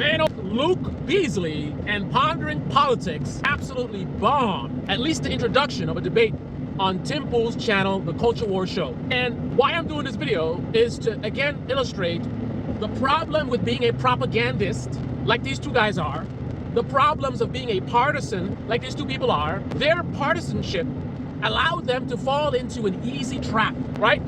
Man, Luke Beasley and Pondering Politics absolutely bombed at least the introduction of a debate on Tim Pool's channel, The Culture War Show. And why I'm doing this video is to, again, illustrate the problem with being a propagandist, like these two guys are, the problems of being a partisan, like these two people are. Their partisanship allowed them to fall into an easy trap, right?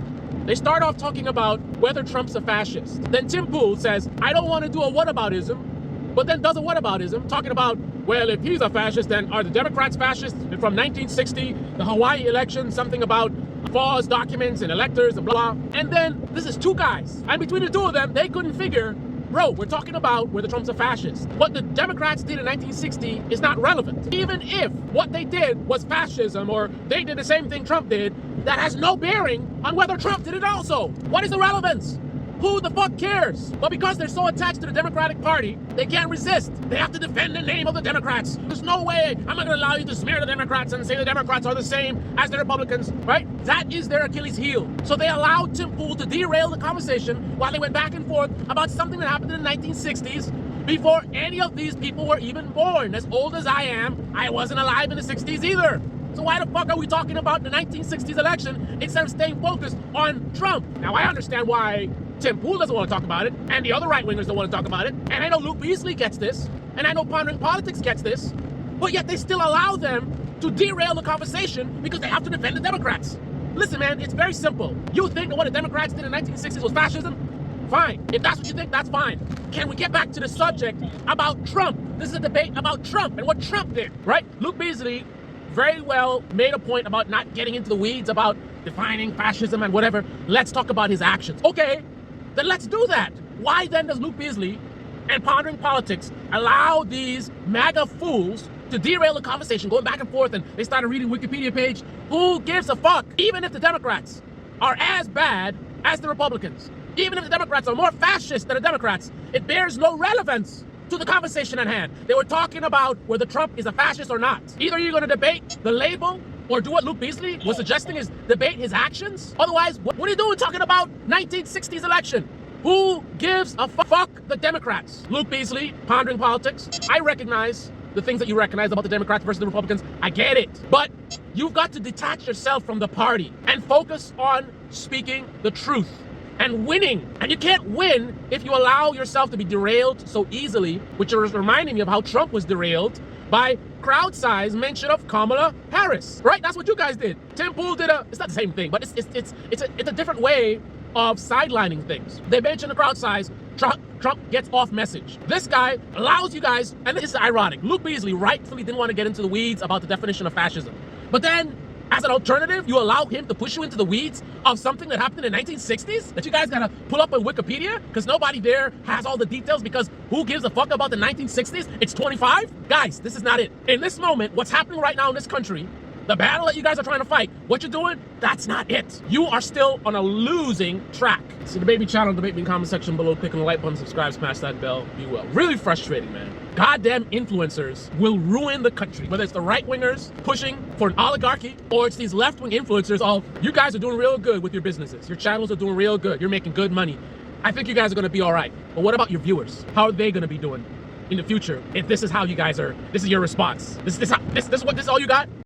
They start off talking about whether Trump's a fascist. Then Tim Pool says, I don't want to do a whataboutism, but then does a whataboutism, talking about, well, if he's a fascist, then are the Democrats fascist? And from 1960, the Hawaii election, something about false documents and electors and blah. And then this is two guys. And between the two of them, they couldn't figure, bro, we're talking about whether Trump's a fascist. What the Democrats did in 1960 is not relevant. Even if what they did was fascism or they did the same thing Trump did, that has no bearing on whether Trump did it also. What is the relevance? Who the fuck cares? But because they're so attached to the Democratic Party, they can't resist. They have to defend the name of the Democrats. There's no way I'm not gonna allow you to smear the Democrats and say the Democrats are the same as the Republicans, right? That is their Achilles heel. So they allowed Tim Pool to derail the conversation while they went back and forth about something that happened in the 1960s before any of these people were even born. As old as I am, I wasn't alive in the 60s either. So why the fuck are we talking about the 1960s election instead of staying focused on Trump? Now, I understand why Tim Pool doesn't want to talk about it, and the other right-wingers don't want to talk about it, and I know Luke Beasley gets this, and I know Pondering Politics gets this, but yet they still allow them to derail the conversation because they have to defend the Democrats. Listen, man, it's very simple. You think that what the Democrats did in the 1960s was fascism? Fine. If that's what you think, that's fine. Can we get back to the subject about Trump? This is a debate about Trump and what Trump did, right? Luke Beasley very well made a point about not getting into the weeds about defining fascism and whatever. Let's talk about his actions. Okay, then let's do that. Why then does Luke Beasley and Pondering Politics allow these MAGA fools to derail the conversation, going back and forth, and they started reading Wikipedia page? Who gives a fuck? Even if the Democrats are as bad as the Republicans, even if the Democrats are more fascist than the Democrats, it bears no relevance to the conversation at hand. They were talking about whether Trump is a fascist or not. Either you're going to debate the label or do what Luke Beasley was suggesting is debate his actions. Otherwise, what are you doing talking about 1960s election? Who gives a fuck the Democrats? Luke Beasley, Pondering Politics. I recognize the things that you recognize about the Democrats versus the Republicans. I get it. But you've got to detach yourself from the party and focus on speaking the truth and winning. And you can't win if you allow yourself to be derailed so easily, which is reminding me of how Trump was derailed by crowd size mention of Kamala Harris, right? That's what you guys did. Tim Pool did it's not the same thing, but it's a different way of sidelining things. They mention the crowd size, Trump gets off message. This guy allows you guys, and this is ironic, Luke Beasley rightfully didn't want to get into the weeds about the definition of fascism. But then, as an alternative, you allow him to push you into the weeds of something that happened in the 1960s that you guys gotta pull up on Wikipedia because nobody there has all the details, because who gives a fuck about the 1960s? It's 25? Guys, this is not it. In this moment, what's happening right now in this country, the battle that you guys are trying to fight, what you're doing, that's not it. You are still on a losing track. So debate me channel, debate me in the comment section below, click on the like button, subscribe, smash that bell, be well. Really frustrating, man. Goddamn influencers will ruin the country. Whether it's the right-wingers pushing for an oligarchy, or it's these left-wing influencers of, you guys are doing real good with your businesses. Your channels are doing real good. You're making good money. I think you guys are gonna be all right. But what about your viewers? How are they gonna be doing in the future if this is how you guys are, this is your response? This is all you got?